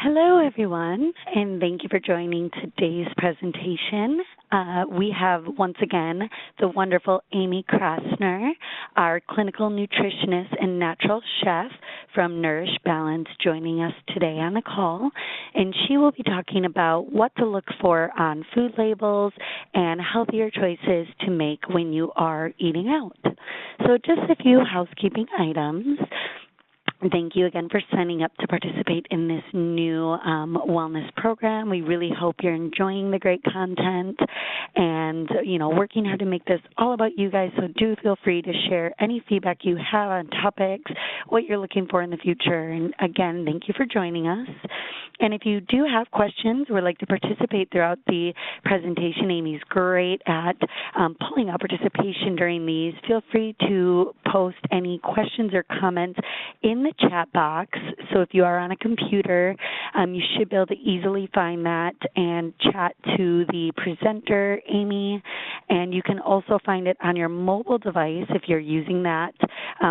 Hello, everyone, and thank you for joining today's presentation. We have, once again, the wonderful Amy Krasner, our clinical nutritionist and natural chef from Nourish Balance, joining us today on the call. And she will be talking about what to look for on food labels and healthier choices to make when you are eating out. So just a few housekeeping items. Thank you again for signing up to participate in this new wellness program. We really hope you're enjoying the great content and, working hard to make this all about you guys. So do feel free to share any feedback you have on topics, what you're looking for in the future. And again, thank you for joining us. And if you do have questions or would like to participate throughout the presentation, Amy's great at pulling out participation during these. Feel free to post any questions or comments in the chat box. So if you are on a computer, you should be able to easily find that and chat to the presenter, Amy. And you can also find it on your mobile device if you're using that,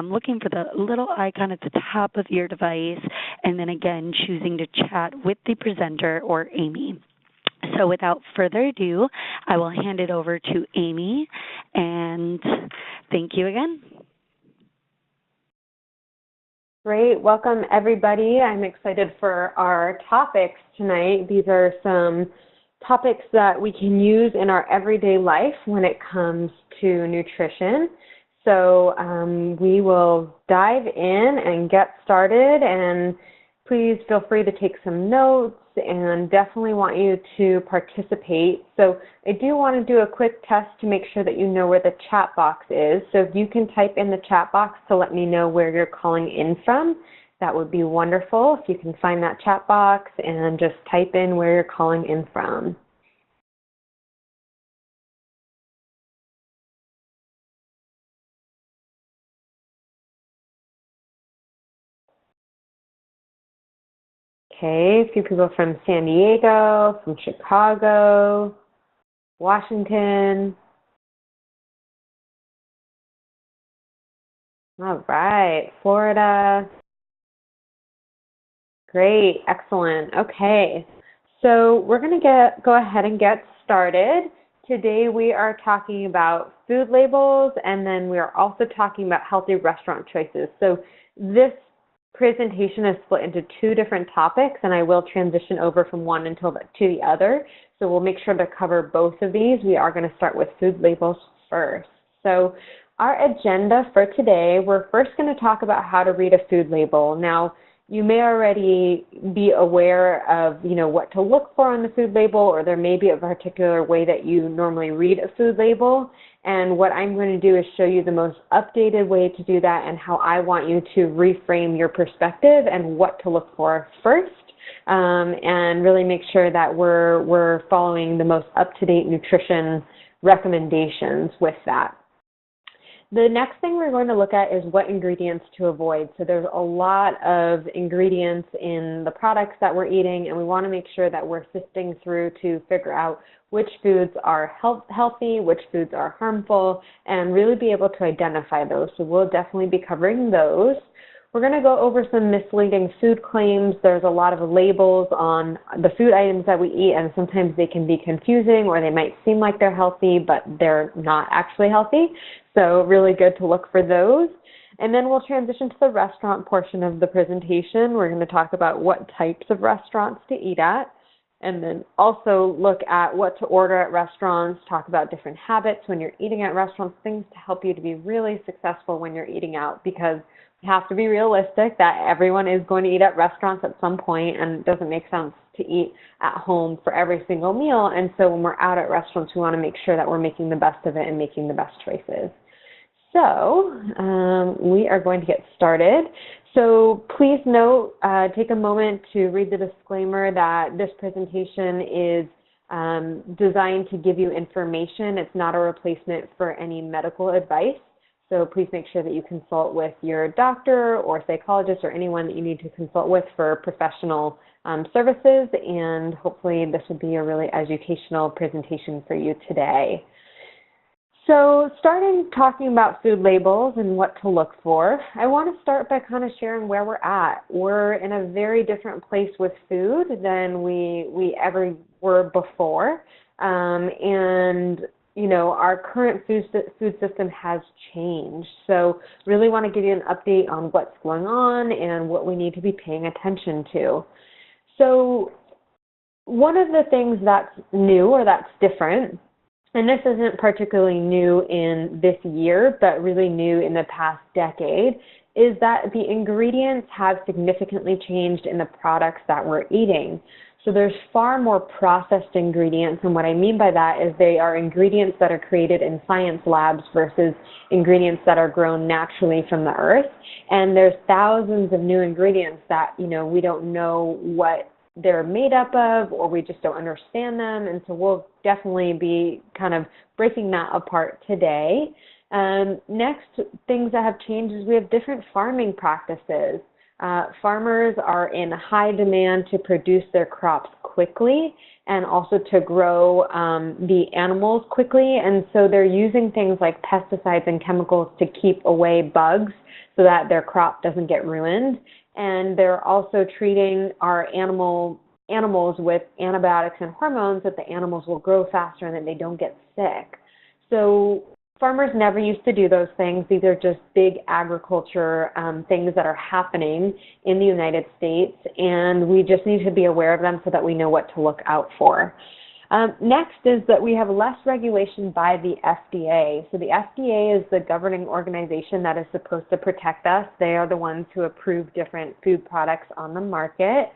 looking for the little icon at the top of your device, and then again choosing to chat with the presenter or Amy. So without further ado, I will hand it over to Amy, and thank you again. Great. Welcome, everybody. I'm excited for our topics tonight. These are some topics that we can use in our everyday life when it comes to nutrition. So we will dive in and get started, and please feel free to take some notes and definitely want you to participate. So I do want to do a quick test to make sure that you know where the chat box is. So if you can type in the chat box to let me know where you're calling in from, that would be wonderful. If you can find that chat box and just type in where you're calling in from. Okay, a few people from San Diego, from Chicago, Washington. All right, Florida. Great, excellent. Okay, so we're going to go ahead and get started. Today we are talking about food labels, and then we are also talking about healthy restaurant choices. So this presentation is split into two different topics, and I will transition over from one to the other. So we'll make sure to cover both of these. We are going to start with food labels first. So our agenda for today, we're first going to talk about how to read a food label. Now, you may already be aware of, what to look for on the food label, or there may be a particular way that you normally read a food label. And what I'm going to do is show you the most updated way to do that and how I want you to reframe your perspective and what to look for first, and really make sure that we're following the most up-to-date nutrition recommendations with that. The next thing we're going to look at is what ingredients to avoid. So there's a lot of ingredients in the products that we're eating, and we want to make sure that we're sifting through to figure out which foods are healthy, which foods are harmful, and really be able to identify those. So we'll definitely be covering those. We're going to go over some misleading food claims. There's a lot of labels on the food items that we eat, and sometimes they can be confusing, or they might seem like they're healthy, but they're not actually healthy. So really good to look for those. And then we'll transition to the restaurant portion of the presentation. We're going to talk about what types of restaurants to eat at, and then also look at what to order at restaurants, talk about different habits when you're eating at restaurants, things to help you to be really successful when you're eating out, because we have to be realistic that everyone is going to eat at restaurants at some point, and it doesn't make sense to eat at home for every single meal. And so when we're out at restaurants, we want to make sure that we're making the best of it and making the best choices. So we are going to get started. So please note, take a moment to read the disclaimer that this presentation is designed to give you information. It's not a replacement for any medical advice. So please make sure that you consult with your doctor or psychologist or anyone that you need to consult with for professional services. And hopefully this will be a really educational presentation for you today. So starting talking about food labels and what to look for, I want to start by kind of sharing where we're at. We're in a very different place with food than we ever were before. And our current food system has changed. So really want to give you an update on what's going on and what we need to be paying attention to. So one of the things that's new or that's different, and this isn't particularly new in this year, but really new in the past decade, is that the ingredients have significantly changed in the products that we're eating. So there's far more processed ingredients, and what I mean by that is they are ingredients that are created in science labs versus ingredients that are grown naturally from the earth. And there's thousands of new ingredients that, we don't know what they're made up of, or we just don't understand them, and so we'll definitely be kind of breaking that apart today. Next, things that have changed is we have different farming practices. Farmers are in high demand to produce their crops quickly and also to grow the animals quickly, and so they're using things like pesticides and chemicals to keep away bugs so that their crop doesn't get ruined. And they're also treating our animals with antibiotics and hormones that the animals will grow faster and that they don't get sick. So farmers never used to do those things. These are just big agriculture things that are happening in the United States, and we just need to be aware of them so that we know what to look out for. Next is that we have less regulation by the FDA. So the FDA is the governing organization that is supposed to protect us. They are the ones who approve different food products on the market.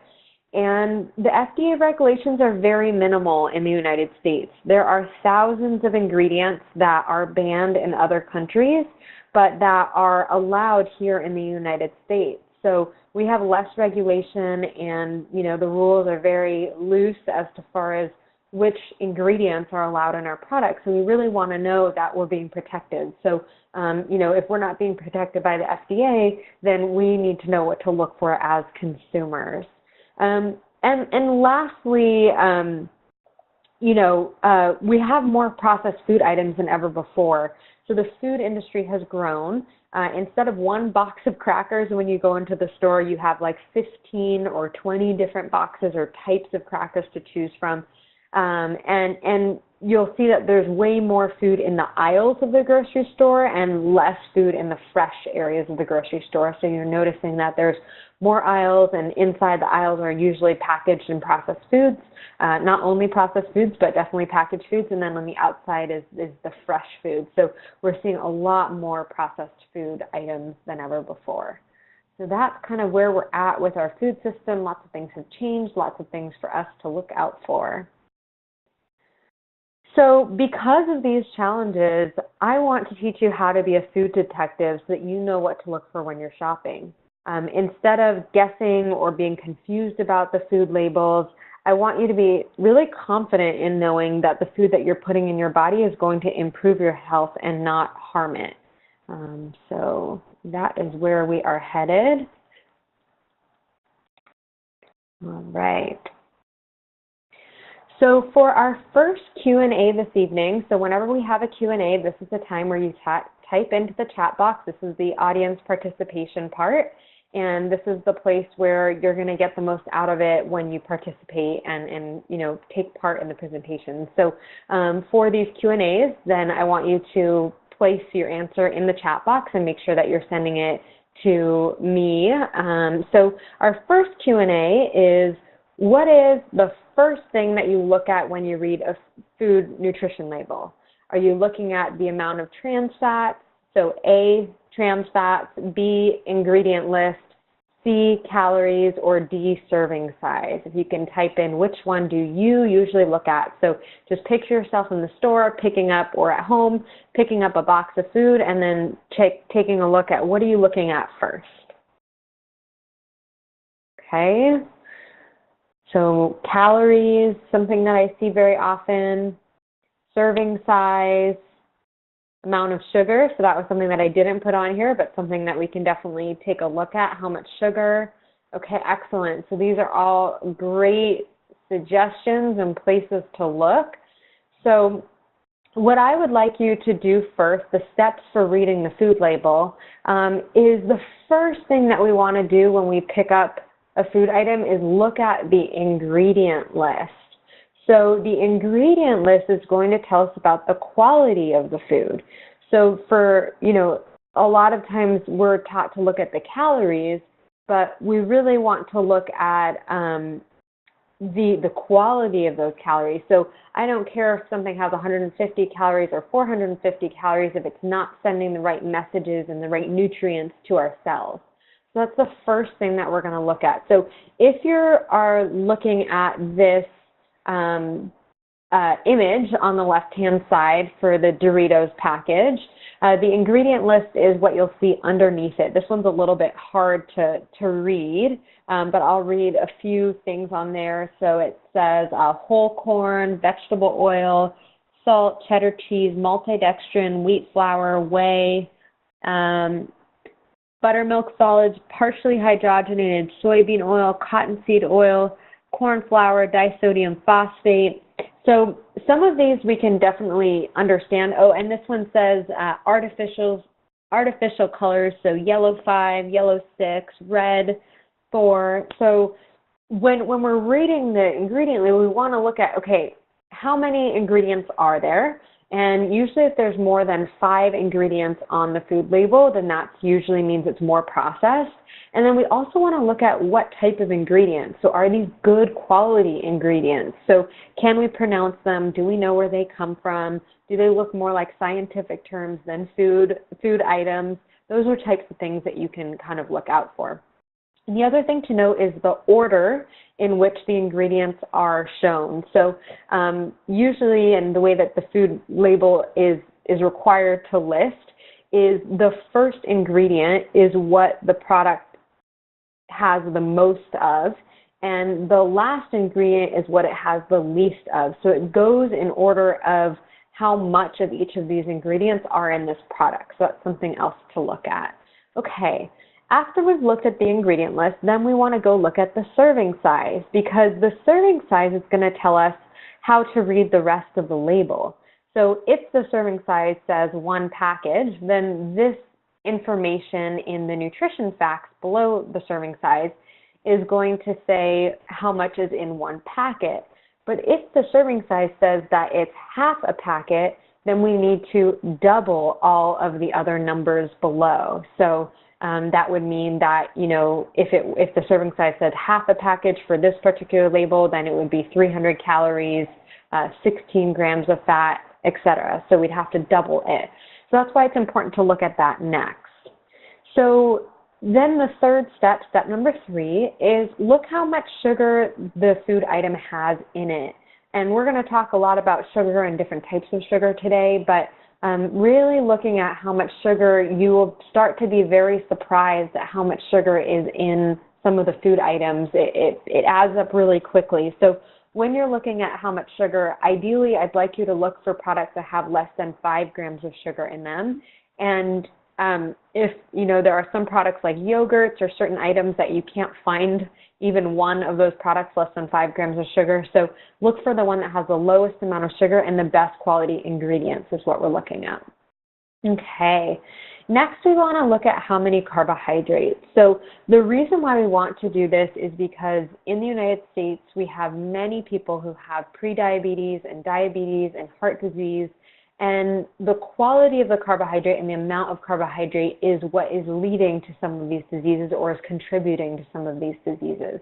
And the FDA regulations are very minimal in the United States. There are thousands of ingredients that are banned in other countries, but that are allowed here in the United States. So we have less regulation, and the rules are very loose as far as which ingredients are allowed in our products. And we really want to know that we're being protected. So, if we're not being protected by the FDA, then we need to know what to look for as consumers. And lastly, we have more processed food items than ever before. So the food industry has grown. Instead of one box of crackers, when you go into the store, you have like 15 or 20 different boxes or types of crackers to choose from. And you'll see that there's way more food in the aisles of the grocery store and less food in the fresh areas of the grocery store. So you're noticing that there's more aisles, and inside the aisles are usually packaged and processed foods, not only processed foods, but definitely packaged foods. And then on the outside is the fresh food. So we're seeing a lot more processed food items than ever before. So that's kind of where we're at with our food system. Lots of things have changed, lots of things for us to look out for. So because of these challenges, I want to teach you how to be a food detective so that you know what to look for when you're shopping. Instead of guessing or being confused about the food labels, I want you to be really confident in knowing that the food that you're putting in your body is going to improve your health and not harm it. So that is where we are headed. All right. So for our first Q&A this evening, so whenever we have a Q&A, this is the time where you type into the chat box. This is the audience participation part, and this is the place where you're going to get the most out of it when you participate and take part in the presentation. So for these Q&As, then I want you to place your answer in the chat box and make sure that you're sending it to me. So our first Q&A is, what is the first thing that you look at when you read a food nutrition label? Are you looking at the amount of trans fats? So A, trans fats, B, ingredient list, C, calories, or D, serving size? If you can type in which one do you usually look at. So just picture yourself in the store picking up, or at home picking up a box of food, and then taking a look at what are you looking at first. Okay. So calories, something that I see very often, serving size, amount of sugar. So that was something that I didn't put on here, but something that we can definitely take a look at, how much sugar. Okay, excellent. So these are all great suggestions and places to look. So what I would like you to do first, the steps for reading the food label, is the first thing that we want to do when we pick up a food item is look at the ingredient list. So the ingredient list is going to tell us about the quality of the food. So for, a lot of times we're taught to look at the calories, but we really want to look at the quality of those calories. So I don't care if something has 150 calories or 450 calories if it's not sending the right messages and the right nutrients to our cells. So that's the first thing that we're going to look at. So if you are looking at this image on the left-hand side for the Doritos package, the ingredient list is what you'll see underneath it. This one's a little bit hard to read, but I'll read a few things on there. So it says whole corn, vegetable oil, salt, cheddar cheese, maltodextrin, wheat flour, whey, buttermilk solids, partially hydrogenated soybean oil, cottonseed oil, corn flour, disodium phosphate. So some of these we can definitely understand. Oh, and this one says artificial colors, so yellow 5, yellow 6, red 4. So when we're reading the ingredient label, we want to look at, okay, how many ingredients are there? And usually if there's more than 5 ingredients on the food label, then that usually means it's more processed. And then we also want to look at what type of ingredients. So are these good quality ingredients? So can we pronounce them? Do we know where they come from? Do they look more like scientific terms than food items? Those are types of things that you can kind of look out for. And the other thing to note is the order in which the ingredients are shown. So usually, and the way that the food label is required to list, is the first ingredient is what the product has the most of, and the last ingredient is what it has the least of. So it goes in order of how much of each of these ingredients are in this product. So that's something else to look at. Okay. After we've looked at the ingredient list, then we want to go look at the serving size, because the serving size is going to tell us how to read the rest of the label. So if the serving size says 1 package, then this information in the nutrition facts below the serving size is going to say how much is in 1 packet. But if the serving size says that it's half a packet, then we need to double all of the other numbers below. So that would mean that, if the serving size said half a package for this particular label, then it would be 300 calories, 16 grams of fat, etc. So we'd have to double it. So that's why it's important to look at that next. So then the third step, step number 3, is look how much sugar the food item has in it. And we're going to talk a lot about sugar and different types of sugar today, but really looking at how much sugar, you will start to be very surprised at how much sugar is in some of the food items. It adds up really quickly. So when you're looking at how much sugar, ideally I'd like you to look for products that have less than 5 grams of sugar in them. And if, there are some products like yogurts or certain items that you can't find even one of those products less than 5 grams of sugar. So look for the one that has the lowest amount of sugar and the best quality ingredients is what we're looking at. Okay. Next, we want to look at how many carbohydrates. So the reason why we want to do this is because in the United States, we have many people who have prediabetes and diabetes and heart disease, and the quality of the carbohydrate and the amount of carbohydrate is what is leading to some of these diseases or is contributing to some of these diseases.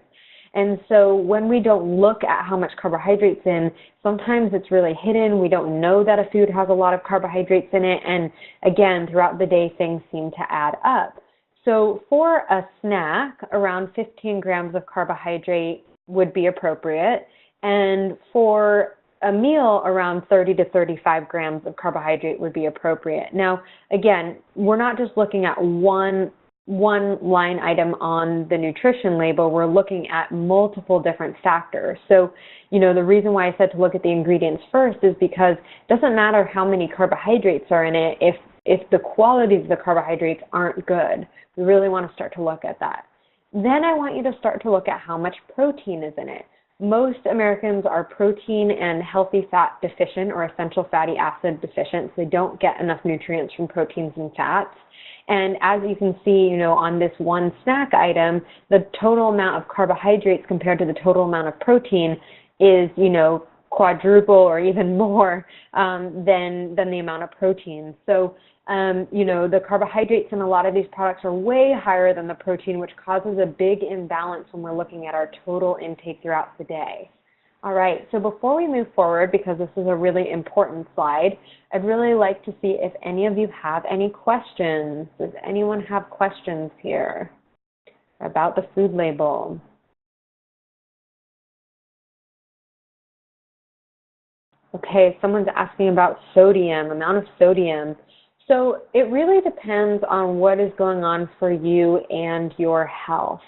And so when we don't look at how much carbohydrates in, sometimes it's really hidden. We don't know that a food has a lot of carbohydrates in it. And again, throughout the day, things seem to add up. So for a snack, around 15 grams of carbohydrate would be appropriate. And for a meal, around 30 to 35 grams of carbohydrate would be appropriate. Now, again, we're not just looking at one line item on the nutrition label. We're looking at multiple different factors. So, the reason why I said to look at the ingredients first is because it doesn't matter how many carbohydrates are in it if the quality of the carbohydrates aren't good. We really want to start to look at that. Then I want you to start to look at how much protein is in it. most Americans are protein and healthy fat deficient or essential fatty acid deficient, so they don't get enough nutrients from proteins and fats. And as you can see, on this one snack item, the total amount of carbohydrates compared to the total amount of protein is, quadruple or even more than the amount of protein. So, the carbohydrates in a lot of these products are way higher than the protein, which causes a big imbalance when we're looking at our total intake throughout the day. All right, so before we move forward, because this is a really important slide, I'd really like to see if any of you have any questions. Does anyone have questions here about the food label? Okay, someone's asking about sodium, amount of sodium. So it really depends on what is going on for you and your health.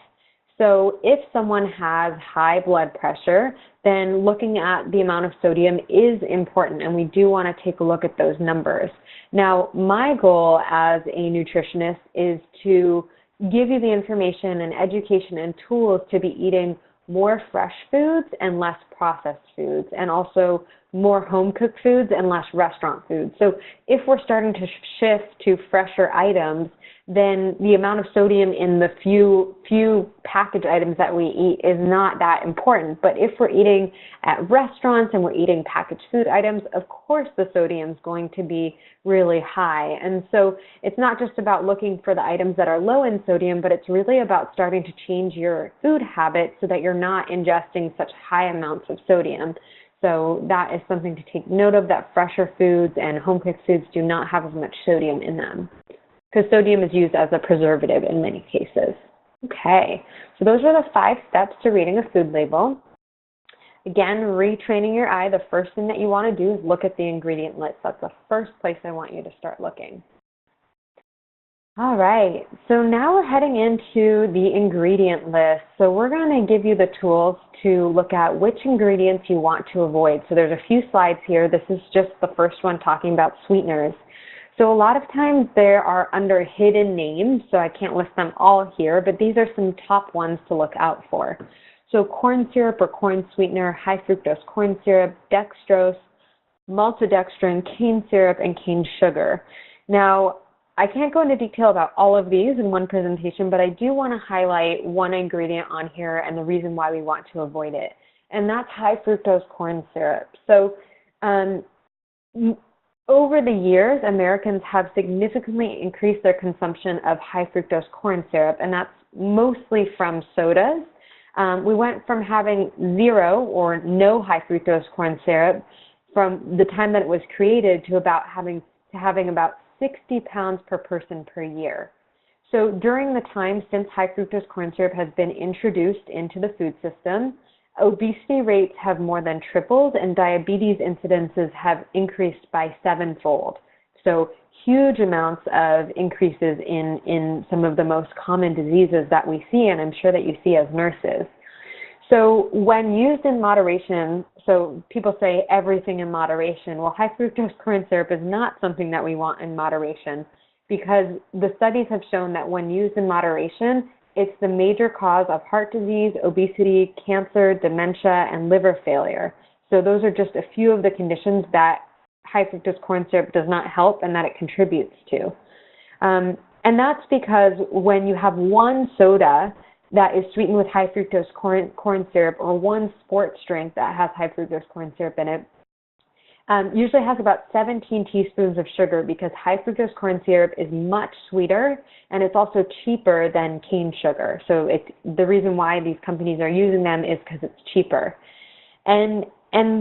So if someone has high blood pressure, then looking at the amount of sodium is important, and we do want to take a look at those numbers. Now, my goal as a nutritionist is to give you the information and education and tools to be eating more fresh foods and less processed foods, and also more home-cooked foods and less restaurant foods. So if we're starting to shift to fresher items, then the amount of sodium in the few packaged items that we eat is not that important. But if we're eating at restaurants and we're eating packaged food items, of course the sodium is going to be really high. And so it's not just about looking for the items that are low in sodium, but it's really about starting to change your food habits so that you're not ingesting such high amounts of sodium. So that is something to take note of, that fresher foods and home-cooked foods do not have as much sodium in them, because sodium is used as a preservative in many cases. Okay, so those are the 5 steps to reading a food label. Again, retraining your eye, the first thing that you want to do is look at the ingredient list. That's the first place I want you to start looking. All right, so now we're heading into the ingredient list. So we're going to give you the tools to look at which ingredients you want to avoid. So there's a few slides here. This is just the first one talking about sweeteners. So a lot of times they are under hidden names, so I can't list them all here, but these are some top ones to look out for. So corn syrup or corn sweetener, high fructose corn syrup, dextrose, maltodextrin, cane syrup, and cane sugar. Now, I can't go into detail about all of these in one presentation, but I do want to highlight one ingredient on here and the reason why we want to avoid it, and that's high fructose corn syrup. So over the years, Americans have significantly increased their consumption of high fructose corn syrup, and that's mostly from sodas. We went from having 0 or no high fructose corn syrup from the time that it was created to having about 60 pounds per person per year. So during the time since high fructose corn syrup has been introduced into the food system, obesity rates have more than tripled and diabetes incidences have increased by 7-fold. So huge amounts of increases in some of the most common diseases that we see, and I'm sure that you see as nurses. So when used in moderation, so people say everything in moderation. Well, high fructose corn syrup is not something that we want in moderation, because the studies have shown that when used in moderation, it's the major cause of heart disease, obesity, cancer, dementia, and liver failure. So those are just a few of the conditions that high fructose corn syrup does not help and that it contributes to. And that's because when you have one soda that is sweetened with high fructose corn syrup, or one sports drink that has high fructose corn syrup in it, usually has about 17 teaspoons of sugar, because high fructose corn syrup is much sweeter and it's also cheaper than cane sugar. So the reason why these companies are using them is because it's cheaper. And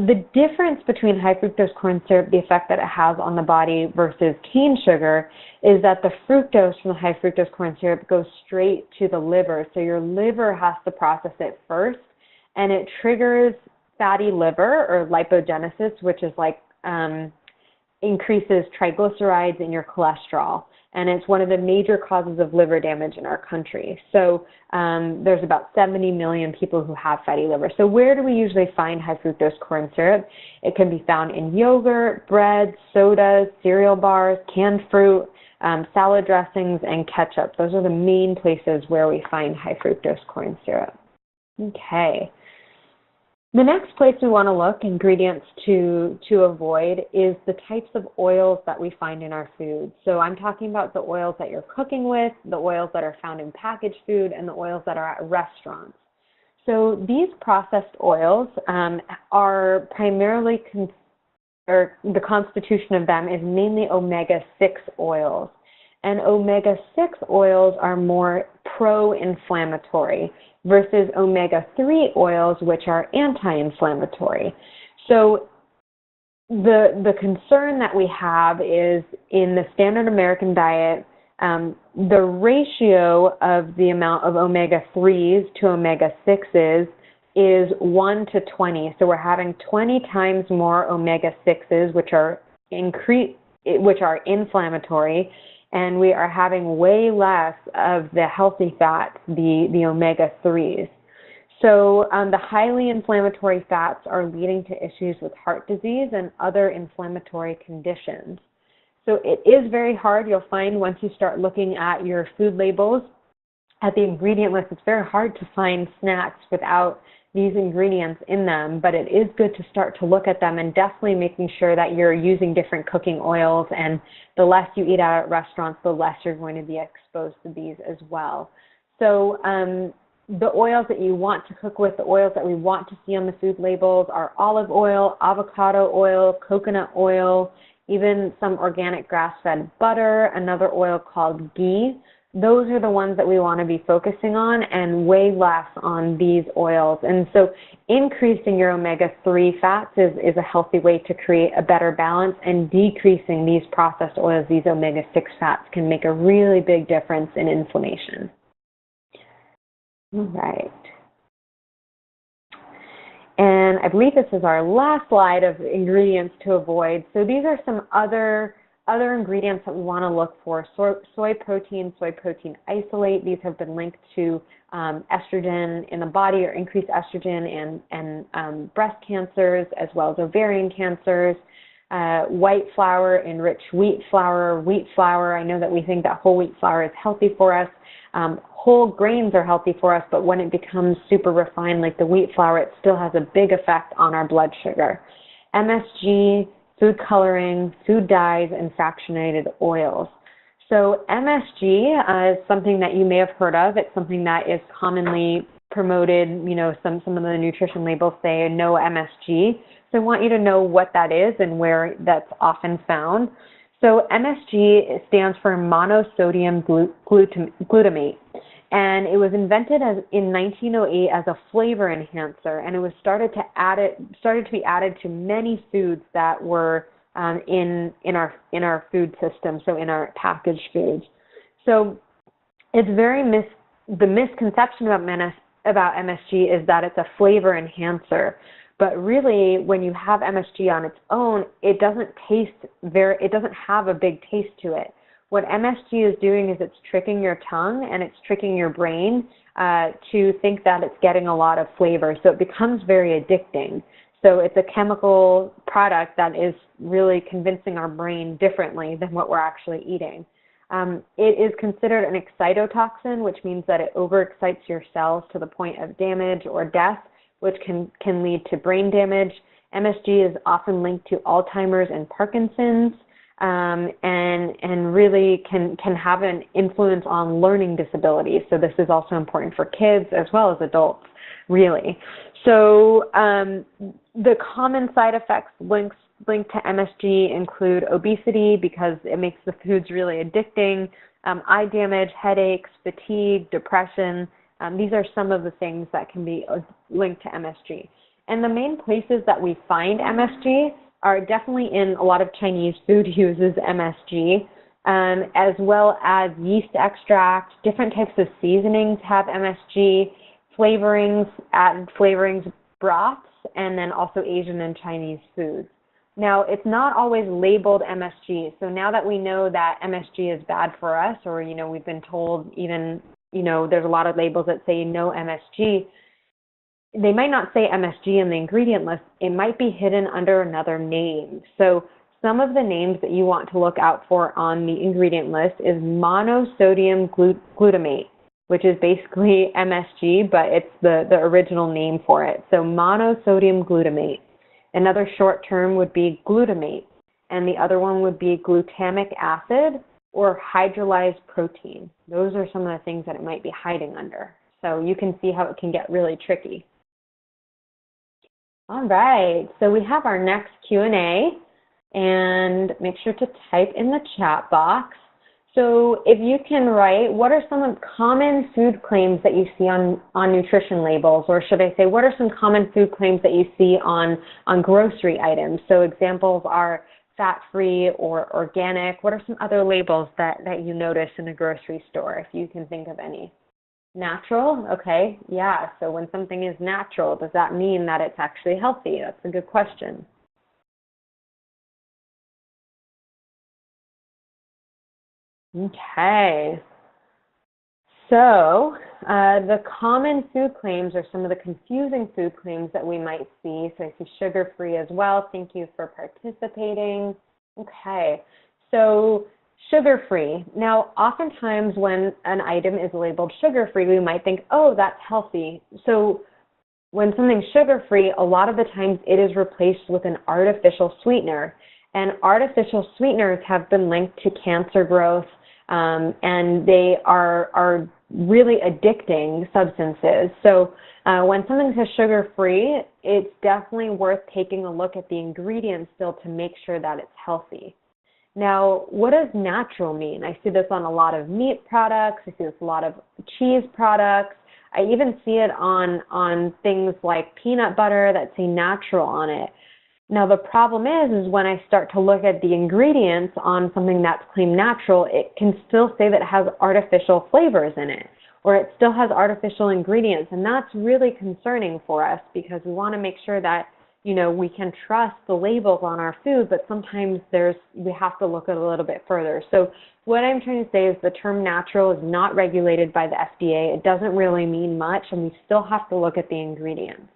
the difference between high fructose corn syrup, the effect that it has on the body, versus cane sugar, is that the fructose from the high fructose corn syrup goes straight to the liver. So your liver has to process it first, and it triggers fatty liver, or lipogenesis, which is like increases triglycerides in your cholesterol. And it's one of the major causes of liver damage in our country. So there's about 70 million people who have fatty liver. So where do we usually find high fructose corn syrup? It can be found in yogurt, bread, sodas, cereal bars, canned fruit, salad dressings, and ketchup. Those are the main places where we find high fructose corn syrup. Okay. The next place we want to look, ingredients to avoid, is the types of oils that we find in our food. So I'm talking about the oils that you're cooking with, the oils that are found in packaged food, and the oils that are at restaurants. So these processed oils are primarily, or the constitution of them is mainly omega-6 oils. And omega-6 oils are more pro-inflammatory versus omega-3 oils, which are anti-inflammatory. So the concern that we have is in the standard American diet, the ratio of the amount of omega-3s to omega-6s is 1 to 20. So we're having 20 times more omega-6s, which are inflammatory, and we are having way less of the healthy fats, the omega-3s. So the highly inflammatory fats are leading to issues with heart disease and other inflammatory conditions. So it is very hard. You'll find once you start looking at your food labels, at the ingredient list, it's very hard to find snacks without these ingredients in them, but it is good to start to look at them and definitely making sure that you're using different cooking oils, and the less you eat out at restaurants, the less you're going to be exposed to these as well. So the oils that you want to cook with, the oils that we want to see on the food labels are olive oil, avocado oil, coconut oil, even some organic grass-fed butter, another oil called ghee. Those are the ones that we want to be focusing on, and way less on these oils. And so increasing your omega-3 fats is a healthy way to create a better balance, and decreasing these processed oils, these omega-6 fats, can make a really big difference in inflammation. All right. And I believe this is our last slide of ingredients to avoid. So these are some other ingredients that we want to look for. Soy protein isolate. These have been linked to estrogen in the body, or increased estrogen and breast cancers, as well as ovarian cancers. White flour, enriched wheat flour. I know that we think that whole wheat flour is healthy for us. Whole grains are healthy for us, but when it becomes super refined like the wheat flour, it still has a big effect on our blood sugar. MSG, food coloring, food dyes, and fractionated oils. So MSG is something that you may have heard of. It's something that is commonly promoted. You know, some of the nutrition labels say no MSG. So I want you to know what that is and where that's often found. So MSG stands for monosodium glutamate. And it was invented in 1908 as a flavor enhancer, and it was started to be added to many foods that were in our food system, so in our packaged foods. So it's the misconception about MSG is that it's a flavor enhancer, but really when you have MSG on its own, it doesn't have a big taste to it. What MSG is doing is it's tricking your tongue and it's tricking your brain to think that it's getting a lot of flavor. So it becomes very addicting. So it's a chemical product that is really convincing our brain differently than what we're actually eating. It is considered an excitotoxin, which means that it overexcites your cells to the point of damage or death, which can lead to brain damage. MSG is often linked to Alzheimer's and Parkinson's. And really can have an influence on learning disabilities. So this is also important for kids as well as adults, really. So the common side effects linked to MSG include obesity, because it makes the foods really addicting, eye damage, headaches, fatigue, depression. These are some of the things that can be linked to MSG. And the main places that we find MSG are definitely in a lot of Chinese food uses MSG, as well as yeast extract. Different types of seasonings have MSG, added flavorings, broths, and then also Asian and Chinese foods. Now, it's not always labeled MSG. So now that we know that MSG is bad for us, or, we've been told even, there's a lot of labels that say no MSG, they might not say MSG in the ingredient list. It might be hidden under another name. So some of the names that you want to look out for on the ingredient list is monosodium glutamate. which is basically MSG, but it's the original name for it. So monosodium glutamate. Another short term would be glutamate, and the other one would be glutamic acid or hydrolyzed protein. Those are some of the things that it might be hiding under. So you can see how it can get really tricky. All right, so we have our next Q&A, and make sure to type in the chat box. So if you can write, what are some of the common food claims that you see on nutrition labels? Or should I say, what are some common food claims that you see on grocery items? So examples are fat-free or organic. What are some other labels that you notice in a grocery store, if you can think of any? Natural? Okay, yeah. So when something is natural, does that mean that it's actually healthy? That's a good question. Okay. So the common food claims are some of the confusing food claims that we might see. So I see sugar-free as well. Thank you for participating. Okay. So sugar-free. Now, oftentimes when an item is labeled sugar-free, we might think, oh, that's healthy. So when something's sugar-free, a lot of the times it is replaced with an artificial sweetener. And artificial sweeteners have been linked to cancer growth, and they are really addicting substances. So when something says sugar-free, it's definitely worth taking a look at the ingredients still to make sure that it's healthy. Now, what does natural mean? I see this on a lot of meat products. I see this a lot of cheese products. I even see it on things like peanut butter that say natural on it. Now, the problem is when I start to look at the ingredients on something that's claimed natural, it can still say that it has artificial flavors in it, or it still has artificial ingredients. And that's really concerning for us because we want to make sure that, you know, we can trust the labels on our food, but sometimes we have to look at it a little bit further. So what I'm trying to say is the term natural is not regulated by the FDA. It doesn't really mean much, and we still have to look at the ingredients.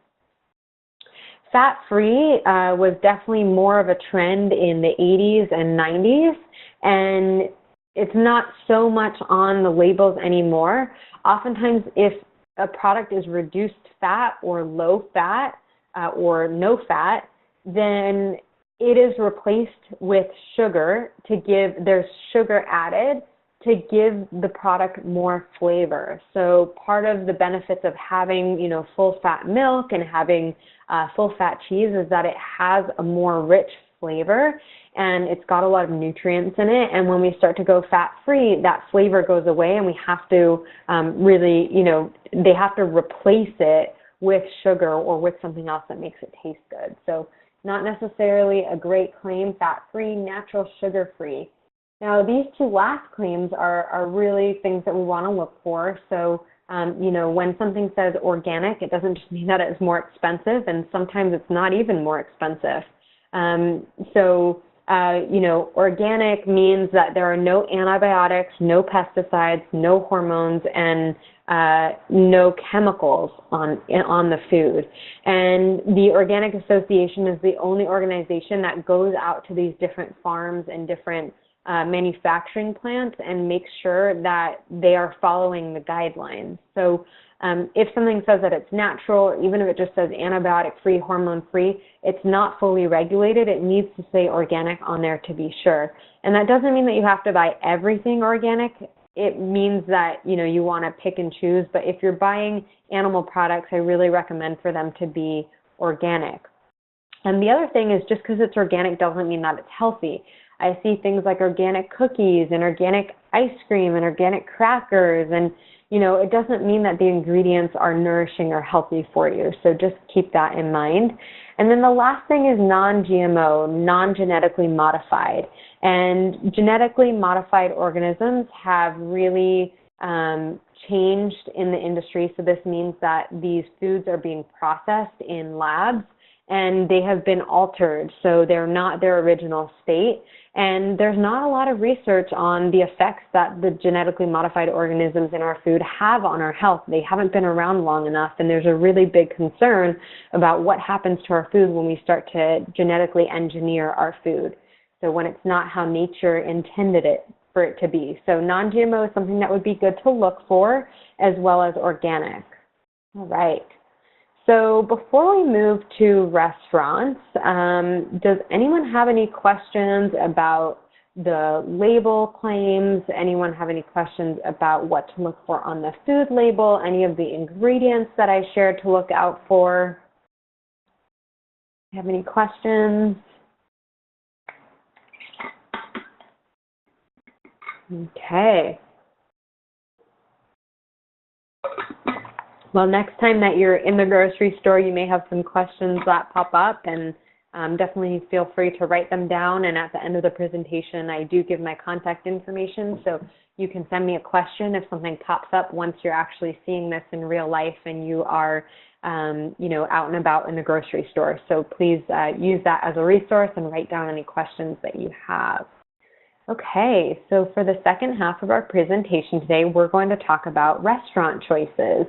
Fat-free was definitely more of a trend in the 80s and 90s, and it's not so much on the labels anymore. Oftentimes, if a product is reduced fat or low fat or no fat, then it is replaced with sugar there's sugar added to give the product more flavor. So part of the benefits of having, you know, full fat milk and having full fat cheese is that it has a more rich flavor and it's got a lot of nutrients in it. And when we start to go fat free, that flavor goes away and we have to really, you know, they have to replace it with sugar or with something else that makes it taste good. So not necessarily a great claim, fat free, natural, sugar free. Now, these two last claims are really things that we want to look for. So, you know, when something says organic, it doesn't just mean that it's more expensive, and sometimes it's not even more expensive. You know, organic means that there are no antibiotics, no pesticides, no hormones, and no chemicals on the food. And the Organic Association is the only organization that goes out to these different farms and different manufacturing plants and make sure that they are following the guidelines. So if something says that it's natural, or even if it just says antibiotic-free, hormone-free, it's not fully regulated. It needs to say organic on there to be sure. And that doesn't mean that you have to buy everything organic. It means that, you know, you want to pick and choose. But if you're buying animal products, I really recommend for them to be organic. And the other thing is just because it's organic doesn't mean that it's healthy. I see things like organic cookies and organic ice cream and organic crackers, and you know, it doesn't mean that the ingredients are nourishing or healthy for you. So just keep that in mind. And then the last thing is non-GMO, non-genetically modified. And genetically modified organisms have really changed in the industry. So this means that these foods are being processed in labs and they have been altered, so they're not their original state. And there's not a lot of research on the effects that the genetically modified organisms in our food have on our health. They haven't been around long enough, and there's a really big concern about what happens to our food when we start to genetically engineer our food. So when it's not how nature intended it for it to be. So non-GMO is something that would be good to look for, as well as organic. All right. So before we move to restaurants, does anyone have any questions about the label claims? Anyone have any questions about what to look for on the food label? Any of the ingredients that I shared to look out for? Have any questions? Okay. Well, next time that you're in the grocery store, you may have some questions that pop up, and definitely feel free to write them down. And at the end of the presentation, I do give my contact information, so you can send me a question if something pops up once you're actually seeing this in real life and you are, out and about in the grocery store. So please use that as a resource and write down any questions that you have. Okay, so for the second half of our presentation today, we're going to talk about restaurant choices.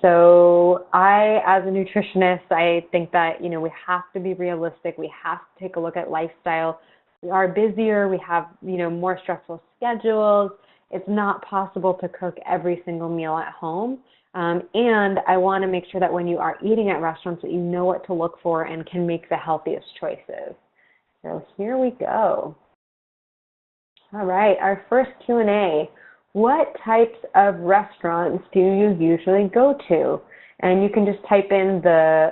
So as a nutritionist, I think that, we have to be realistic. We have to take a look at lifestyle. We are busier. We have, more stressful schedules. It's not possible to cook every single meal at home. And I want to make sure that when you are eating at restaurants that you know what to look for and can make the healthiest choices. So here we go. All right, our first Q&A. What types of restaurants do you usually go to? And you can just type in the,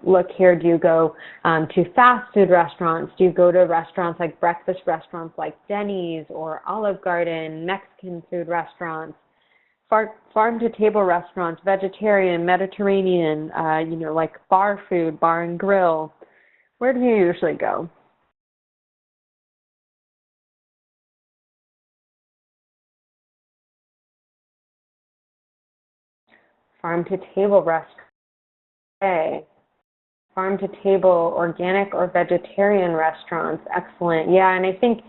look here, do you go to fast food restaurants? Do you go to restaurants like breakfast restaurants like Denny's or Olive Garden, Mexican food restaurants, farm-to-table restaurants, vegetarian, Mediterranean, like bar food, bar and grill? Where do you usually go? Farm-to-table restaurants. Okay. Farm-to-table, organic or vegetarian restaurants. Excellent. Yeah, and I think,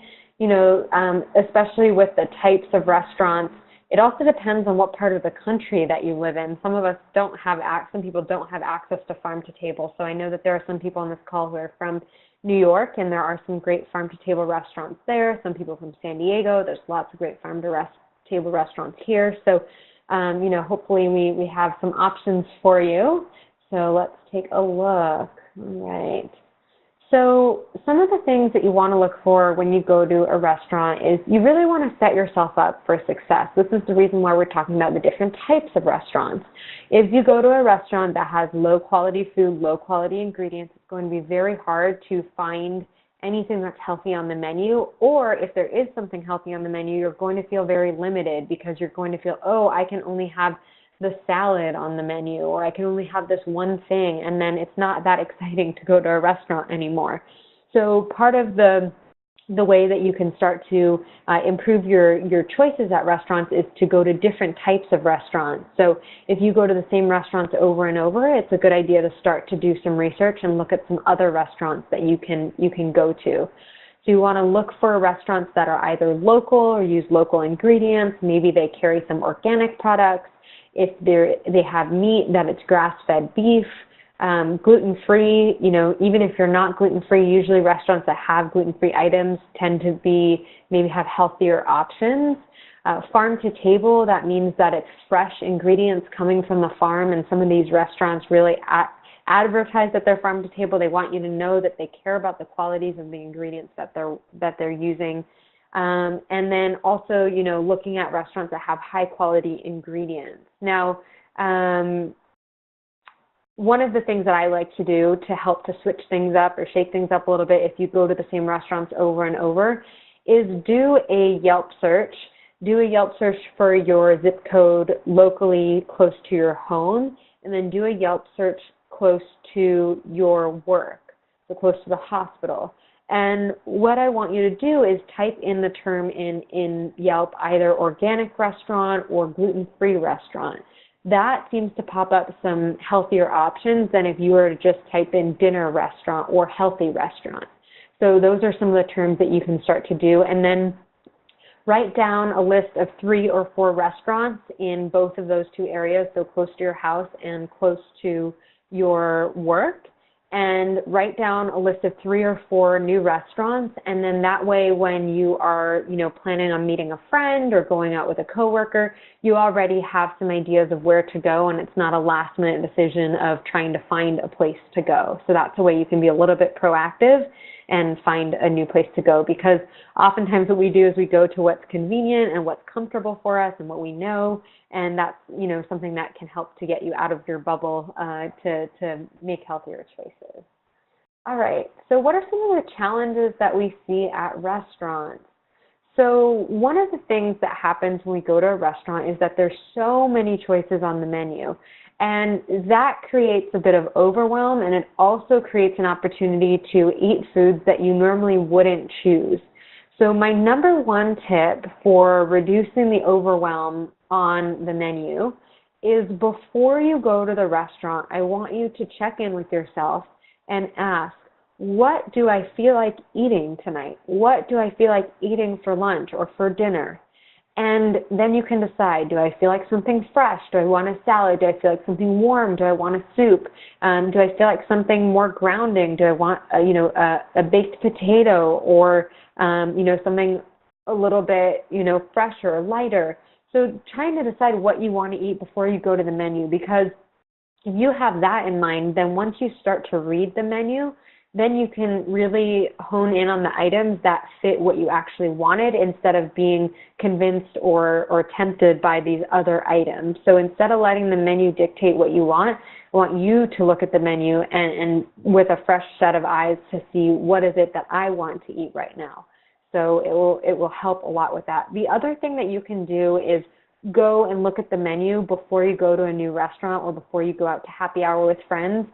especially with the types of restaurants, it also depends on what part of the country that you live in. Some people don't have access to farm-to-table. So I know that there are some people on this call who are from New York, and there are some great farm-to-table restaurants there. Some people from San Diego. There's lots of great farm-to-table restaurants here. So hopefully we have some options for you. So let's take a look. All right. So some of the things that you want to look for when you go to a restaurant is you really want to set yourself up for success. This is the reason why we're talking about the different types of restaurants. If you go to a restaurant that has low quality food, low quality ingredients, it's going to be very hard to find anything that's healthy on the menu, or if there is something healthy on the menu, you're going to feel very limited because you're going to feel, I can only have the salad on the menu, or I can only have this one thing, and then it's not that exciting to go to a restaurant anymore. So part of the way that you can start to improve your choices at restaurants is to go to different types of restaurants. So if you go to the same restaurants over and over, it's a good idea to start to do some research and look at some other restaurants that you can go to. So you want to look for restaurants that are either local or use local ingredients. Maybe they carry some organic products. If they have meat, that it's grass-fed beef. Gluten-free, even if you're not gluten-free, usually restaurants that have gluten-free items tend to maybe have healthier options. Farm-to-table, that means that it's fresh ingredients coming from the farm, and some of these restaurants really advertise that they're farm-to-table. They want you to know that they care about the qualities of the ingredients that they're using. And then also, looking at restaurants that have high-quality ingredients. Now, one of the things that I like to do to help to switch things up or shake things up a little bit if you go to the same restaurants over and over is do a Yelp search. Do a Yelp search for your zip code locally close to your home, and then do a Yelp search close to your work, so close to the hospital. And what I want you to do is type in the term in Yelp, either organic restaurant or gluten-free restaurant. That seems to pop up some healthier options than if you were to just type in dinner restaurant or healthy restaurant. So those are some of the terms that you can start to do. And then write down a list of 3 or 4 restaurants in both of those 2 areas, so close to your house and close to your work. and write down a list of 3 or 4 new restaurants. And then that way, when you are, planning on meeting a friend or going out with a coworker, you already have some ideas of where to go, and it's not a last minute decision of trying to find a place to go. So that's a way you can be a little bit proactive and find a new place to go, because oftentimes what we do is we go to what's convenient and what's comfortable for us and what we know, and that's something that can help to get you out of your bubble to make healthier choices. All right, so what are some of the challenges that we see at restaurants? So one of the things that happens when we go to a restaurant is that there's so many choices on the menu. And that creates a bit of overwhelm, and it also creates an opportunity to eat foods that you normally wouldn't choose. So my number one tip for reducing the overwhelm on the menu is, before you go to the restaurant, I want you to check in with yourself and ask, what do I feel like eating tonight? What do I feel like eating for lunch or for dinner? And then you can decide, do I feel like something fresh? Do I want a salad? Do I feel like something warm? Do I want a soup? Do I feel like something more grounding? Do I want a baked potato, or something a little bit fresher or lighter? So trying to decide what you want to eat before you go to the menu, because if you have that in mind, then once you start to read the menu, then you can really hone in on the items that fit what you actually wanted, instead of being convinced or tempted by these other items. So instead of letting the menu dictate what you want, I want you to look at the menu and with a fresh set of eyes to see, what is it that I want to eat right now. So it will help a lot with that. The other thing that you can do is go and look at the menu before you go to a new restaurant or before you go out to happy hour with friends.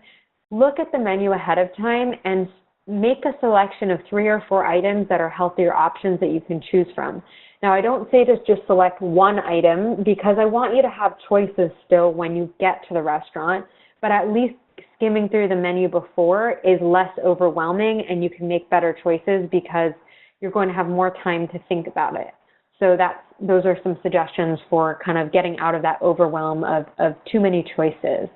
Look at the menu ahead of time and make a selection of 3 or 4 items that are healthier options that you can choose from. Now, I don't say to just select one item, because I want you to have choices still when you get to the restaurant, but at least skimming through the menu before is less overwhelming, and you can make better choices because you're going to have more time to think about it. So those are some suggestions for kind of getting out of that overwhelm of too many choices.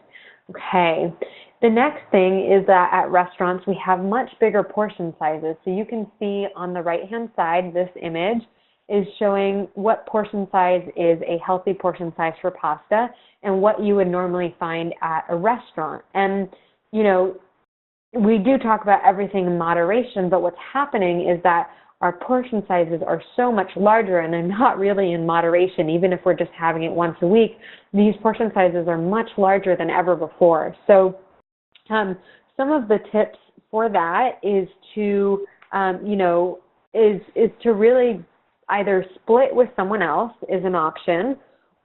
Okay. The next thing is that at restaurants, we have much bigger portion sizes. So you can see on the right-hand side, this image is showing what portion size is a healthy portion size for pasta and what you would normally find at a restaurant. And, we do talk about everything in moderation, but what's happening is that our portion sizes are so much larger, and they're not really in moderation. Even if we're just having it once a week, these portion sizes are much larger than ever before. So some of the tips for that is to, is to really either split with someone else is an option,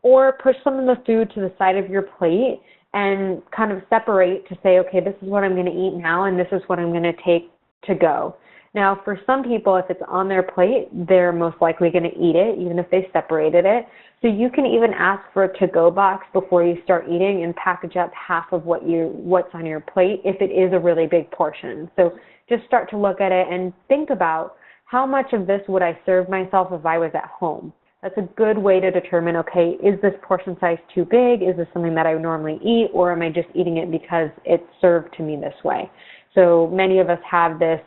or push some of the food to the side of your plate and kind of separate to say, okay, this is what I'm going to eat now, and this is what I'm going to take to go. Now, for some people, if it's on their plate, they're most likely going to eat it, even if they separated it. So you can even ask for a to-go box before you start eating and package up half of what's on your plate if it is a really big portion. So just start to look at it and think about, how much of this would I serve myself if I was at home? That's a good way to determine, okay, is this portion size too big? Is this something that I would normally eat, or am I just eating it because it's served to me this way? So many of us have this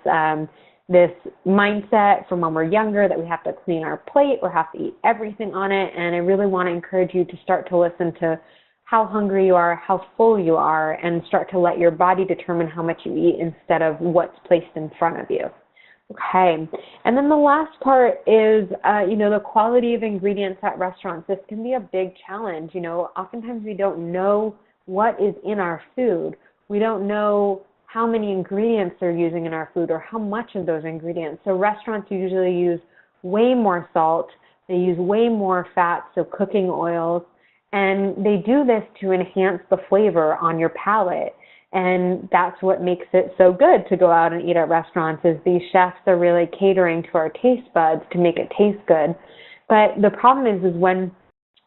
mindset from when we're younger that we have to clean our plate or have to eat everything on it. And I really want to encourage you to start to listen to how hungry you are, how full you are, and start to let your body determine how much you eat instead of what's placed in front of you. Okay. And then the last part is, the quality of ingredients at restaurants. This can be a big challenge. Oftentimes we don't know what is in our food. We don't know how many ingredients they're using in our food or how much of those ingredients. So restaurants usually use way more salt. They use way more fat, so cooking oils, and they do this to enhance the flavor on your palate. And that's what makes it so good to go out and eat at restaurants, is these chefs are really catering to our taste buds to make it taste good. But the problem is when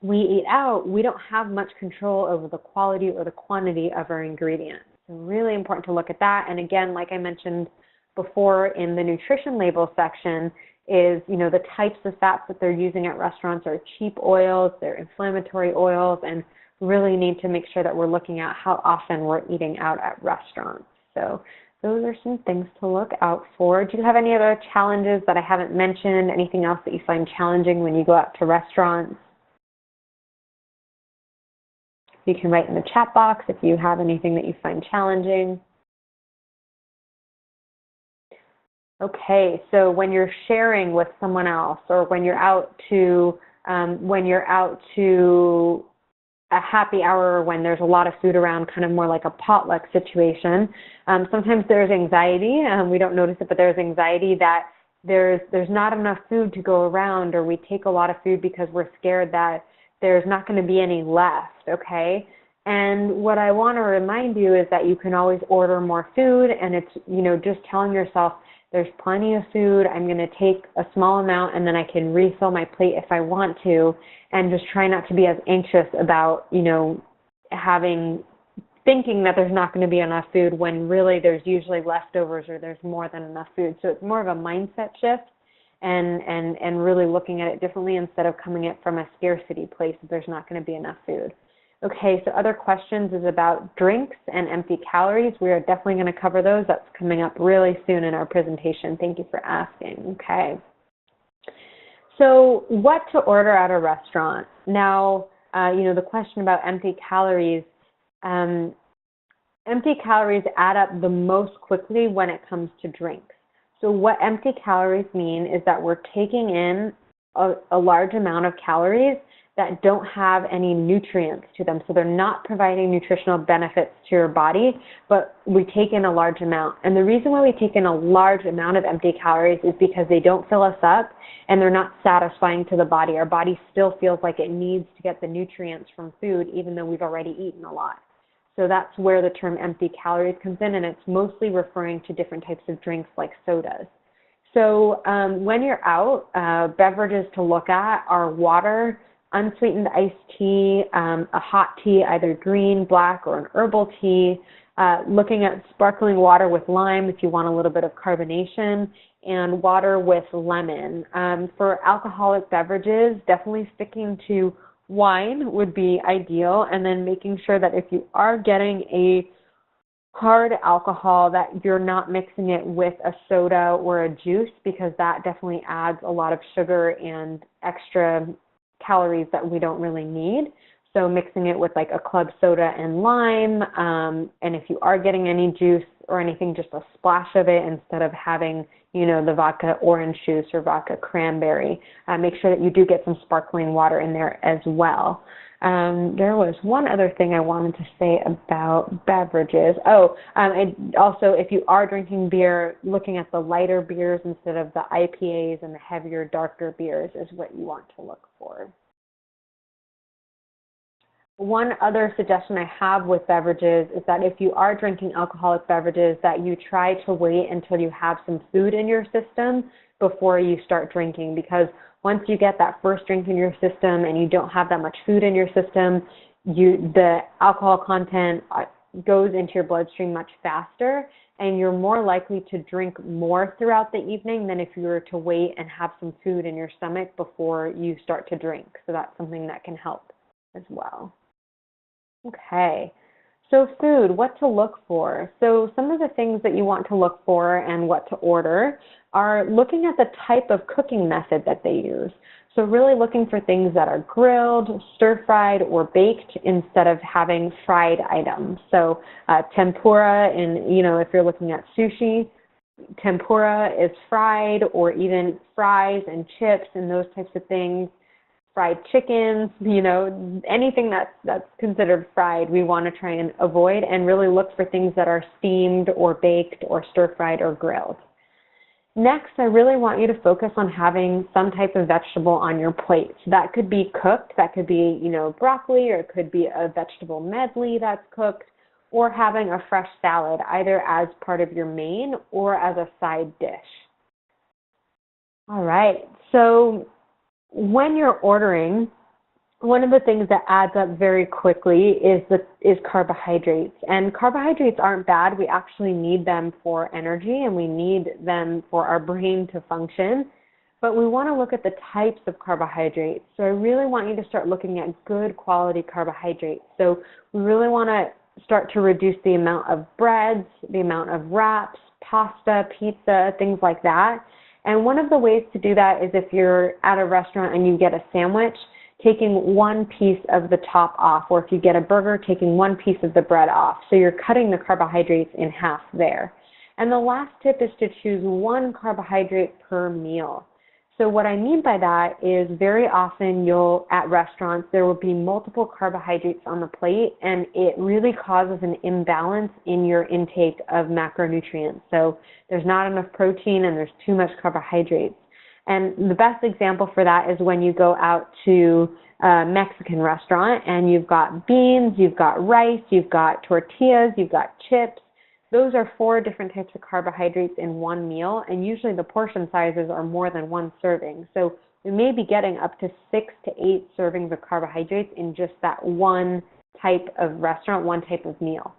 we eat out, we don't have much control over the quality or the quantity of our ingredients. So really important to look at that. And again, like I mentioned before in the nutrition label section, is, the types of fats that they're using at restaurants are cheap oils, they're inflammatory oils, and really need to make sure that we're looking at how often we're eating out at restaurants. So those are some things to look out for. Do you have any other challenges that I haven't mentioned? Anything else that you find challenging when you go out to restaurants? You can write in the chat box if you have anything that you find challenging. Okay, so when you're sharing with someone else, or when you're out to a happy hour, when there's a lot of food around, kind of more like a potluck situation, sometimes there's anxiety. We don't notice it, but there's anxiety that there's not enough food to go around, or we take a lot of food because we're scared that there's not going to be any left, okay? And what I want to remind you is that you can always order more food, and it's, just telling yourself, there's plenty of food, I'm going to take a small amount and then I can refill my plate if I want to, and just try not to be as anxious about, thinking that there's not going to be enough food when really there's usually leftovers or there's more than enough food. So it's more of a mindset shift and really looking at it differently instead of coming at it from a scarcity place that there's not going to be enough food. Okay, so other questions is about drinks and empty calories. We are definitely going to cover those. That's coming up really soon in our presentation. Thank you for asking. Okay. So what to order at a restaurant? Now, the question about empty calories add up the most quickly when it comes to drinks. So what empty calories mean is that we're taking in a large amount of calories that don't have any nutrients to them. So they're not providing nutritional benefits to your body, but we take in a large amount. And the reason why we take in a large amount of empty calories is because they don't fill us up and they're not satisfying to the body. Our body still feels like it needs to get the nutrients from food even though we've already eaten a lot. So that's where the term empty calories comes in, and it's mostly referring to different types of drinks like sodas. So when you're out, beverages to look at are water, unsweetened iced tea, a hot tea, either green, black, or an herbal tea, looking at sparkling water with lime if you want a little bit of carbonation, and water with lemon. For alcoholic beverages, definitely sticking to wine would be ideal, and then making sure that if you are getting a hard alcohol that you're not mixing it with a soda or a juice, because that definitely adds a lot of sugar and extra calories that we don't really need. So mixing it with like a club soda and lime, and if you are getting any juice or anything, just a splash of it instead of having, the vodka orange juice or vodka cranberry. Make sure that you do get some sparkling water in there as well. There was one other thing I wanted to say about beverages. Also, if you are drinking beer, looking at the lighter beers instead of the IPAs and the heavier, darker beers is what you want to look for. One other suggestion I have with beverages is that if you are drinking alcoholic beverages, that you try to wait until you have some food in your system before you start drinking, because once you get that first drink in your system and you don't have that much food in your system, the alcohol content goes into your bloodstream much faster, and you're more likely to drink more throughout the evening than if you were to wait and have some food in your stomach before you start to drink. So that's something that can help as well. Okay, so food, what to look for. So some of the things that you want to look for and what to order are looking at the type of cooking method that they use. So really looking for things that are grilled, stir-fried, or baked instead of having fried items. So tempura, and if you're looking at sushi, tempura is fried, or even fries and chips and those types of things. Fried chickens, anything that's considered fried, we want to try and avoid, and really look for things that are steamed or baked or stir-fried or grilled. Next, I really want you to focus on having some type of vegetable on your plate. So that could be cooked, that could be, broccoli, or it could be a vegetable medley that's cooked, or having a fresh salad, either as part of your main or as a side dish. All right, so when you're ordering, one of the things that adds up very quickly is carbohydrates. And carbohydrates aren't bad. We actually need them for energy, and we need them for our brain to function. But we want to look at the types of carbohydrates. So I really want you to start looking at good quality carbohydrates. So we really want to start to reduce the amount of breads, the amount of wraps, pasta, pizza, things like that. And one of the ways to do that is if you're at a restaurant and you get a sandwich, taking one piece of the top off, or if you get a burger, taking one piece of the bread off. So you're cutting the carbohydrates in half there. And the last tip is to choose one carbohydrate per meal. So what I mean by that is very often at restaurants, there will be multiple carbohydrates on the plate, and it really causes an imbalance in your intake of macronutrients. So there's not enough protein and there's too much carbohydrates. And the best example for that is when you go out to a Mexican restaurant and you've got beans, you've got rice, you've got tortillas, you've got chips. Those are 4 different types of carbohydrates in one meal, and usually the portion sizes are more than one serving. So we may be getting up to 6 to 8 servings of carbohydrates in just that one type of restaurant, one type of meal.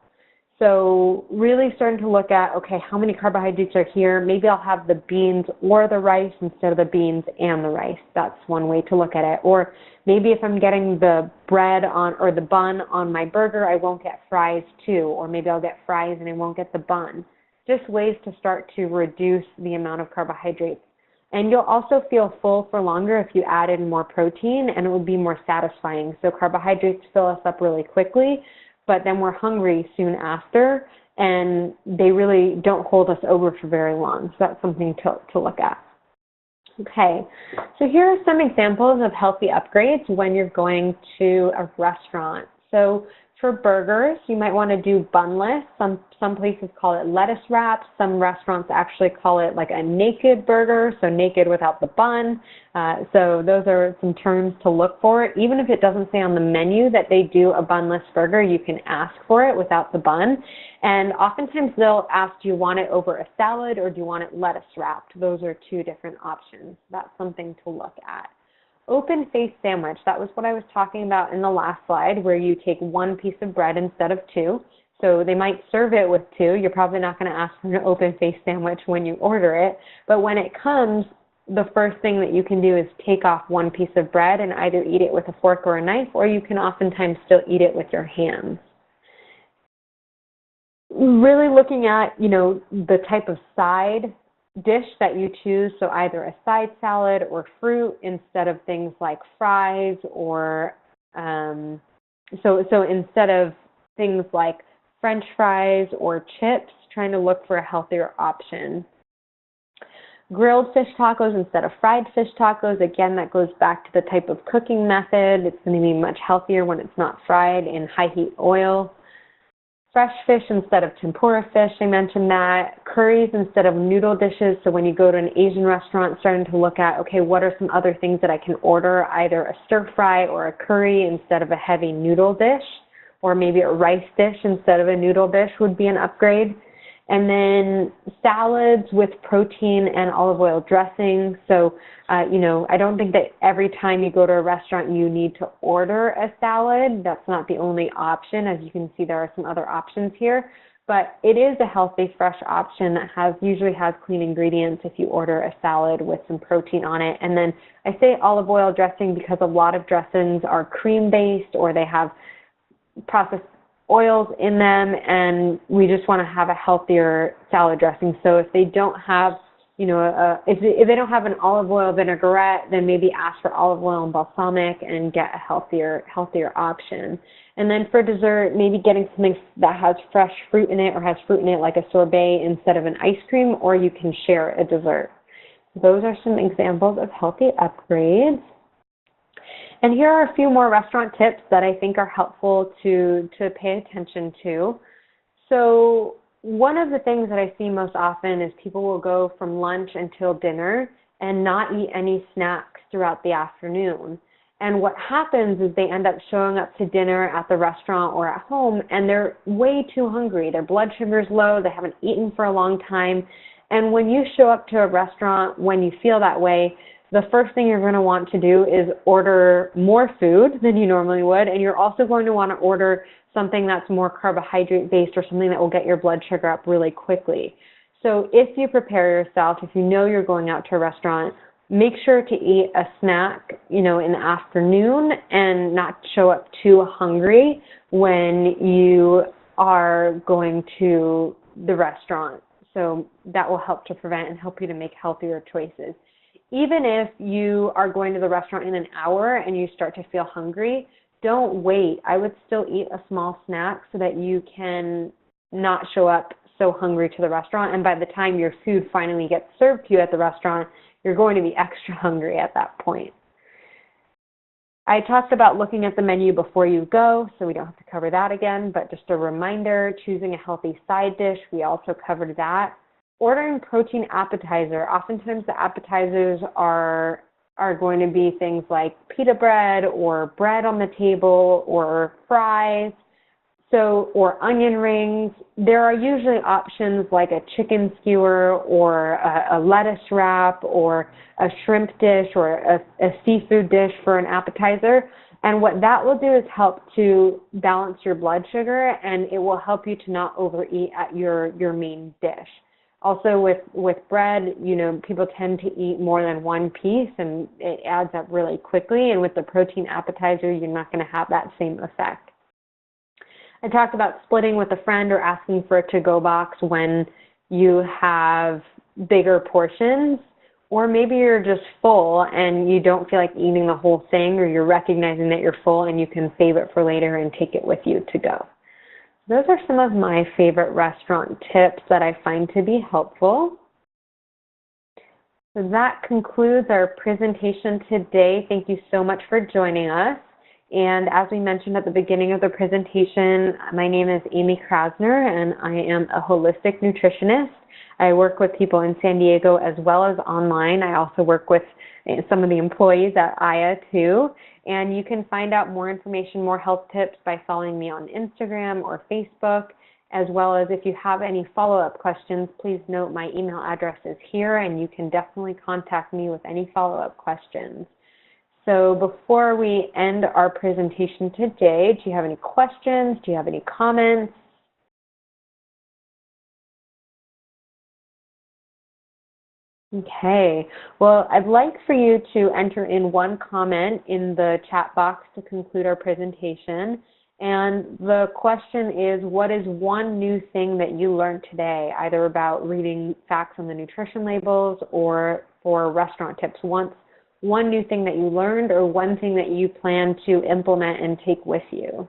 So really starting to look at, okay, how many carbohydrates are here? Maybe I'll have the beans or the rice instead of the beans and the rice. That's one way to look at it. Or maybe if I'm getting the bread or the bun on my burger, I won't get fries too. Or maybe I'll get fries and I won't get the bun. Just ways to start to reduce the amount of carbohydrates. And you'll also feel full for longer if you add in more protein, and it will be more satisfying. So carbohydrates fill us up really quickly, but then we're hungry soon after, and they really don't hold us over for very long. So that's something to look at. Okay, so here are some examples of healthy upgrades when you're going to a restaurant. So for burgers, you might want to do bunless. Some places call it lettuce wraps. Some restaurants actually call it like a naked burger, so naked without the bun. So those are some terms to look for. Even if it doesn't say on the menu that they do a bunless burger, you can ask for it without the bun. And oftentimes they'll ask, do you want it over a salad or do you want it lettuce wrapped? Those are 2 different options. That's something to look at. Open-faced sandwich, that was what I was talking about in the last slide, where you take one piece of bread instead of 2. So they might serve it with 2. You're probably not going to ask for an open-faced sandwich when you order it. But when it comes, the first thing that you can do is take off one piece of bread and either eat it with a fork or a knife, or you can oftentimes still eat it with your hands. Really looking at, the type of side dish that you choose, so either a side salad or fruit instead of things like fries, or so instead of things like French fries or chips, trying to look for a healthier option. Grilled fish tacos instead of fried fish tacos. Again, that goes back to the type of cooking method. It's going to be much healthier when it's not fried in high heat oil. Fresh fish instead of tempura fish, I mentioned that. Curries instead of noodle dishes. So when you go to an Asian restaurant, starting to look at, okay, what are some other things that I can order? Either a stir fry or a curry instead of a heavy noodle dish, or maybe a rice dish instead of a noodle dish would be an upgrade. And then salads with protein and olive oil dressing. So, I don't think that every time you go to a restaurant you need to order a salad. That's not the only option. As you can see, there are some other options here. But it is a healthy, fresh option that usually has clean ingredients if you order a salad with some protein on it. And then I say olive oil dressing because a lot of dressings are cream-based or they have processed oils in them, and we just want to have a healthier salad dressing. So if they don't have, if they don't have an olive oil vinaigrette, then maybe ask for olive oil and balsamic and get a healthier option. And then for dessert, maybe getting something that has fresh fruit in it or has fruit in it like a sorbet instead of an ice cream, or you can share a dessert. Those are some examples of healthy upgrades. And here are a few more restaurant tips that I think are helpful to pay attention to. So one of the things that I see most often is people will go from lunch until dinner and not eat any snacks throughout the afternoon. And what happens is they end up showing up to dinner at the restaurant or at home, and they're way too hungry. Their blood sugar's low, they haven't eaten for a long time. And when you show up to a restaurant when you feel that way, the first thing you're going to want to do is order more food than you normally would, and you're also going to want to order something that's more carbohydrate-based or something that will get your blood sugar up really quickly. So if you prepare yourself, if you know you're going out to a restaurant, make sure to eat a snack, in the afternoon and not show up too hungry when you are going to the restaurant. So that will help to prevent and help you to make healthier choices. Even if you are going to the restaurant in an hour and you start to feel hungry, don't wait. I would still eat a small snack so that you can not show up so hungry to the restaurant. And by the time your food finally gets served to you at the restaurant, you're going to be extra hungry at that point. I talked about looking at the menu before you go, so we don't have to cover that again, but just a reminder, choosing a healthy side dish, we also covered that. Ordering protein appetizer, oftentimes the appetizers are going to be things like pita bread or bread on the table or fries, or onion rings. There are usually options like a chicken skewer or a lettuce wrap or a shrimp dish or a seafood dish for an appetizer. And what that will do is help to balance your blood sugar, and it will help you to not overeat at your main dish. Also with bread, people tend to eat more than one piece, and it adds up really quickly. And with the protein appetizer, you're not going to have that same effect. I talked about splitting with a friend or asking for a to-go box when you have bigger portions, or maybe you're just full and you don't feel like eating the whole thing, or you're recognizing that you're full and you can save it for later and take it with you to go. Those are some of my favorite restaurant tips that I find to be helpful. So that concludes our presentation today. Thank you so much for joining us. And as we mentioned at the beginning of the presentation, my name is Amy Krasner, and I am a holistic nutritionist. I work with people in San Diego as well as online. I also work with some of the employees at AYA too. And you can find out more information, more health tips by following me on Instagram or Facebook, as well as if you have any follow-up questions, please note my email address is here, and you can definitely contact me with any follow-up questions. So before we end our presentation today, do you have any questions? Do you have any comments? Okay, well, I'd like for you to enter in one comment in the chat box to conclude our presentation. And the question is, what is one new thing that you learned today, either about reading facts on the nutrition labels or for restaurant tips? One new thing that you learned, or one thing that you plan to implement and take with you.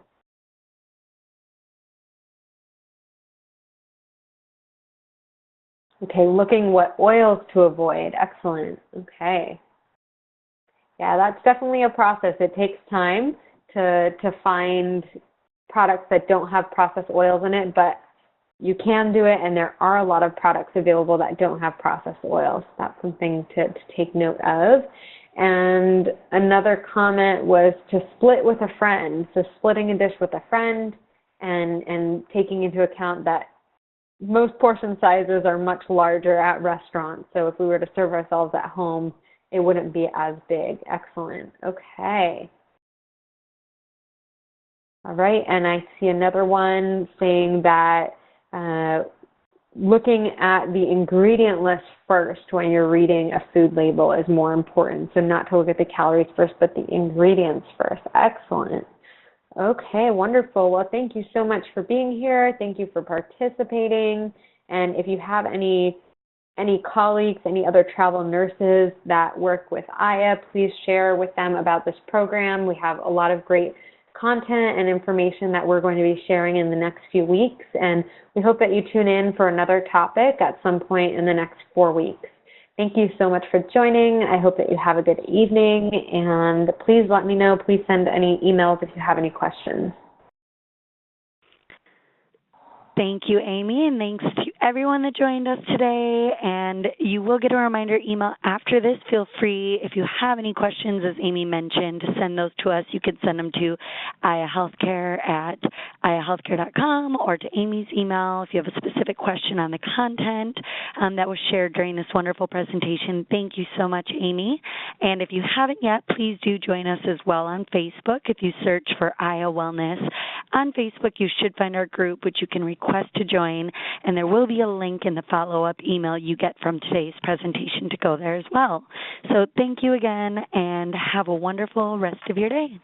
Okay, looking what oils to avoid. Excellent. Okay. Yeah, that's definitely a process. It takes time to find products that don't have processed oils in it, but you can do it, and there are a lot of products available that don't have processed oils. That's something to take note of. And another comment was to split with a friend. So splitting a dish with a friend and taking into account that most portion sizes are much larger at restaurants. So if we were to serve ourselves at home, it wouldn't be as big. Excellent. Okay. All right. And I see another one saying that looking at the ingredient list first when you're reading a food label is more important. So not to look at the calories first, but the ingredients first. Excellent. Okay, wonderful. Well, thank you so much for being here. Thank you for participating. And if you have any colleagues, any other travel nurses that work with AYA, please share with them about this program. We have a lot of great content and information that we're going to be sharing in the next few weeks. And we hope that you tune in for another topic at some point in the next 4 weeks. Thank you so much for joining. I hope that you have a good evening, and please let me know. Please send any emails if you have any questions. Thank you, Amy, and thanks to everyone that joined us today. And you will get a reminder email after this. Feel free, if you have any questions, as Amy mentioned, to send those to us. You could send them to ayahealthcare@ayahealthcare.com or to Amy's email if you have a specific question on the content that was shared during this wonderful presentation. Thank you so much, Amy. And if you haven't yet, please do join us as well on Facebook. If you search for AYA Wellness on Facebook, you should find our group, which you can request to join, and there will be a link in the follow-up email you get from today's presentation to go there as well. So thank you again, and have a wonderful rest of your day.